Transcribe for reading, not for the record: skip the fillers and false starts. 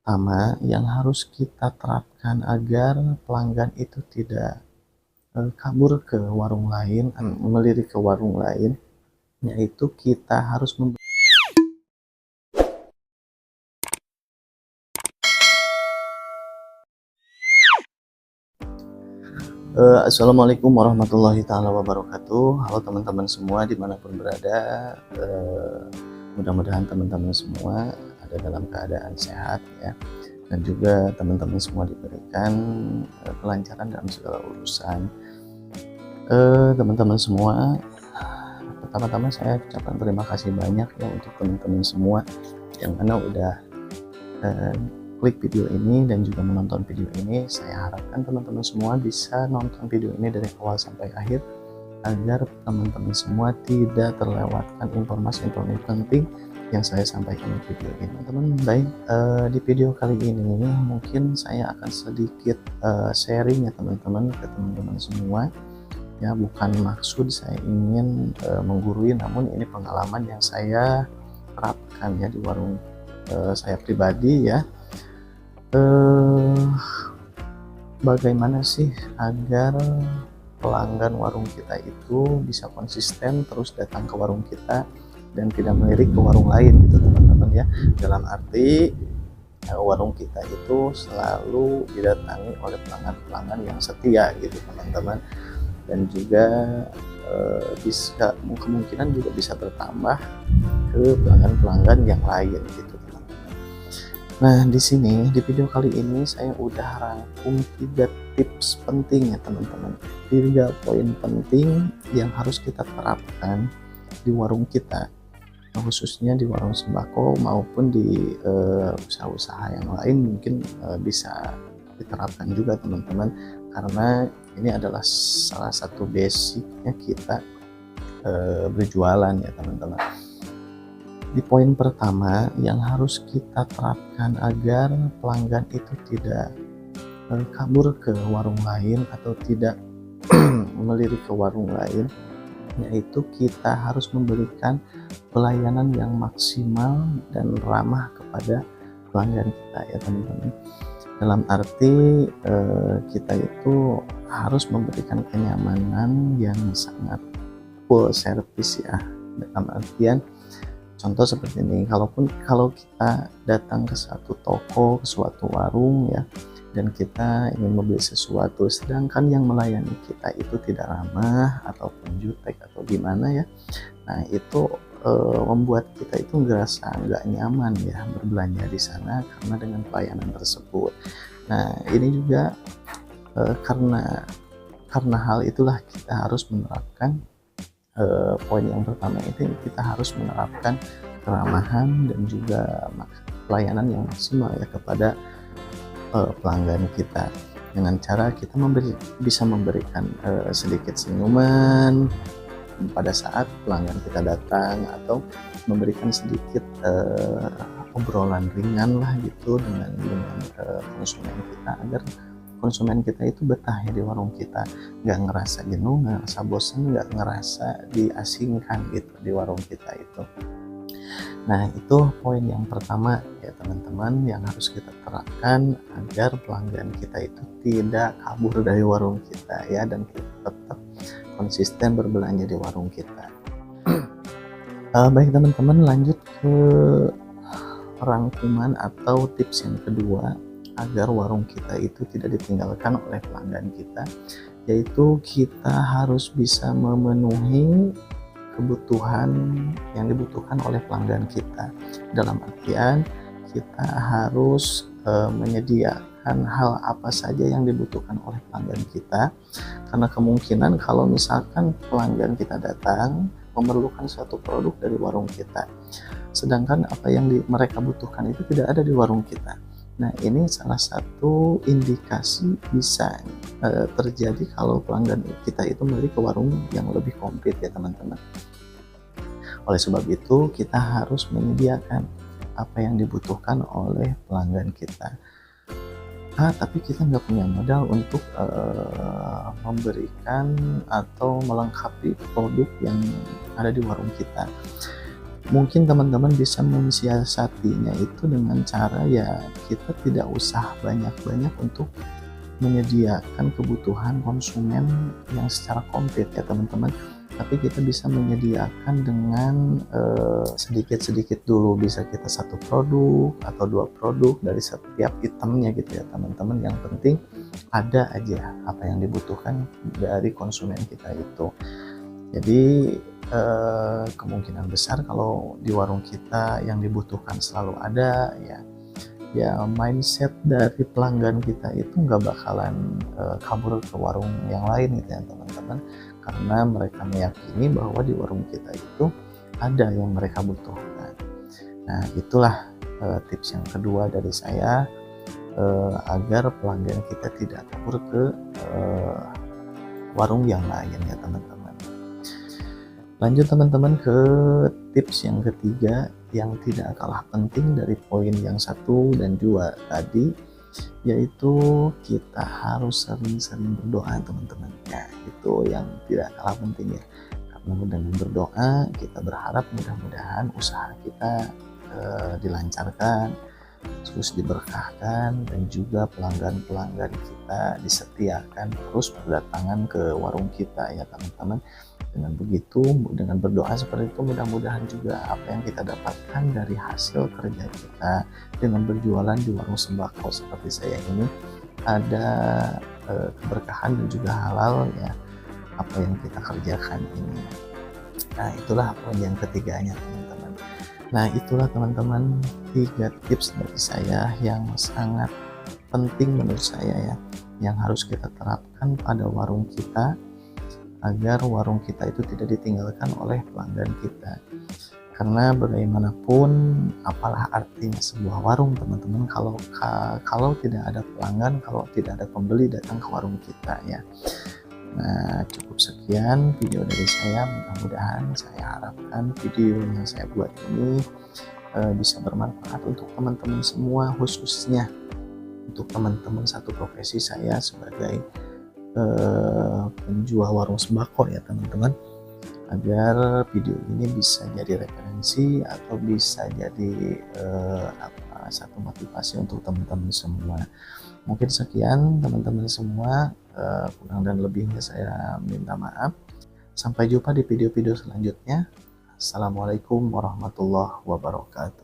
pertama yang harus kita terapkan agar pelanggan itu tidak kabur ke warung lain, melirik ke warung lain, yaitu kita harus Assalamualaikum warahmatullahi taala wabarakatuh. Halo teman-teman semua dimanapun berada, mudah-mudahan teman-teman semua ada dalam keadaan sehat ya, dan juga teman-teman semua diberikan kelancaran dalam segala urusan. Teman-teman semua, pertama-tama saya ucapkan terima kasih banyak ya untuk teman-teman semua yang mana udah klik video ini dan juga menonton video ini. Saya harapkan teman-teman semua bisa nonton video ini dari awal sampai akhir agar teman-teman semua tidak terlewatkan informasi-informasi penting yang saya sampaikan di video ini. Teman-teman, baik, di video kali ini mungkin saya akan sedikit sharing ya teman-teman ke teman-teman semua ya, bukan maksud saya ingin menggurui, namun ini pengalaman yang saya terapkan ya di warung saya pribadi ya. Bagaimana sih agar pelanggan warung kita itu bisa konsisten terus datang ke warung kita dan tidak melirik ke warung lain gitu teman-teman ya, dalam arti warung kita itu selalu didatangi oleh pelanggan-pelanggan yang setia gitu teman-teman, dan juga bisa kemungkinan juga bisa bertambah ke pelanggan-pelanggan yang lain gitu. Nah, di sini di video kali ini saya udah rangkum 3 tips penting ya teman-teman. 3 poin penting yang harus kita terapkan di warung kita, khususnya di warung sembako maupun di usaha-usaha yang lain mungkin bisa diterapkan juga teman-teman, karena ini adalah salah satu basicnya kita berjualan ya teman-teman. Di poin pertama yang harus kita terapkan agar pelanggan itu tidak kabur ke warung lain atau tidak melirik ke warung lain, yaitu kita harus memberikan pelayanan yang maksimal dan ramah kepada pelanggan kita ya teman-teman. Dalam arti kita itu harus memberikan kenyamanan yang sangat full service ya, dalam artian contoh seperti ini, kalau kita datang ke suatu toko, ke suatu warung ya, dan kita ingin membeli sesuatu, sedangkan yang melayani kita itu tidak ramah ataupun jutek atau gimana ya, nah itu membuat kita itu ngerasa nggak nyaman ya berbelanja di sana karena dengan pelayanan tersebut. Nah ini juga karena hal itulah kita harus menerapkan poin yang pertama itu, kita harus menerapkan keramahan dan juga pelayanan yang maksimal ya kepada pelanggan kita, dengan cara kita bisa memberikan sedikit senyuman pada saat pelanggan kita datang, atau memberikan sedikit obrolan ringan lah gitu dengan konsumen kita, agar konsumen kita itu betah ya di warung kita, nggak ngerasa jenuh, nggak ngerasa bosan, nggak ngerasa diasingkan gitu di warung kita itu. Nah itu poin yang pertama ya teman-teman, yang harus kita terapkan agar pelanggan kita itu tidak kabur dari warung kita ya, dan kita tetap konsisten berbelanja di warung kita. Baik teman-teman, lanjut ke rangkuman atau tips yang kedua agar warung kita itu tidak ditinggalkan oleh pelanggan kita, yaitu kita harus bisa memenuhi kebutuhan yang dibutuhkan oleh pelanggan kita. Dalam artian kita harus menyediakan hal apa saja yang dibutuhkan oleh pelanggan kita, karena kemungkinan kalau misalkan pelanggan kita datang memerlukan suatu produk dari warung kita, sedangkan apa yang mereka butuhkan itu tidak ada di warung kita. Nah ini salah satu indikasi bisa terjadi kalau pelanggan kita itu beli ke warung yang lebih komplit ya teman-teman. Oleh sebab itu kita harus menyediakan apa yang dibutuhkan oleh pelanggan kita. Tapi kita nggak punya modal untuk memberikan atau melengkapi produk yang ada di warung kita. Mungkin teman-teman bisa mensiasatinya itu dengan cara ya kita tidak usah banyak-banyak untuk menyediakan kebutuhan konsumen yang secara komplit ya teman-teman, tapi kita bisa menyediakan dengan sedikit-sedikit dulu, bisa kita satu produk atau dua produk dari setiap itemnya gitu ya teman-teman. Yang penting ada aja apa yang dibutuhkan dari konsumen kita itu. Jadi kemungkinan besar kalau di warung kita yang dibutuhkan selalu ada ya mindset dari pelanggan kita itu nggak bakalan kabur ke warung yang lain gitu ya teman-teman, karena mereka meyakini bahwa di warung kita itu ada yang mereka butuhkan. Nah itulah tips yang kedua dari saya agar pelanggan kita tidak kabur ke warung yang lain ya teman-teman. Lanjut teman-teman ke tips yang ketiga yang tidak kalah penting dari poin yang 1 dan 2 tadi, yaitu kita harus sering-sering berdoa teman-teman. Ya itu yang tidak kalah penting ya, karena dengan berdoa kita berharap mudah-mudahan usaha kita dilancarkan, terus diberkahkan, dan juga pelanggan-pelanggan kita disetiakan terus berdatangan ke warung kita ya teman-teman. Dengan begitu, dengan berdoa seperti itu, mudah-mudahan juga apa yang kita dapatkan dari hasil kerja kita dengan berjualan di warung sembako seperti saya ini ada keberkahan dan juga halal ya apa yang kita kerjakan ini. Nah itulah poin yang ketiganya teman-teman. Nah itulah teman-teman 3 tips dari saya yang sangat penting menurut saya ya, yang harus kita terapkan pada warung kita agar warung kita itu tidak ditinggalkan oleh pelanggan kita. Karena bagaimanapun apalah artinya sebuah warung teman-teman kalau tidak ada pelanggan, kalau tidak ada pembeli datang ke warung kita ya. Nah cukup sekian video dari saya, mudah-mudahan saya harapkan video yang saya buat ini bisa bermanfaat untuk teman-teman semua, khususnya untuk teman-teman satu profesi saya sebagai penjual warung sembako ya teman-teman, agar video ini bisa jadi referensi atau bisa jadi satu motivasi untuk teman-teman semua. Mungkin sekian teman-teman semua, kurang dan lebihnya saya minta maaf. Sampai jumpa di video-video selanjutnya. Assalamualaikum warahmatullahi wabarakatuh.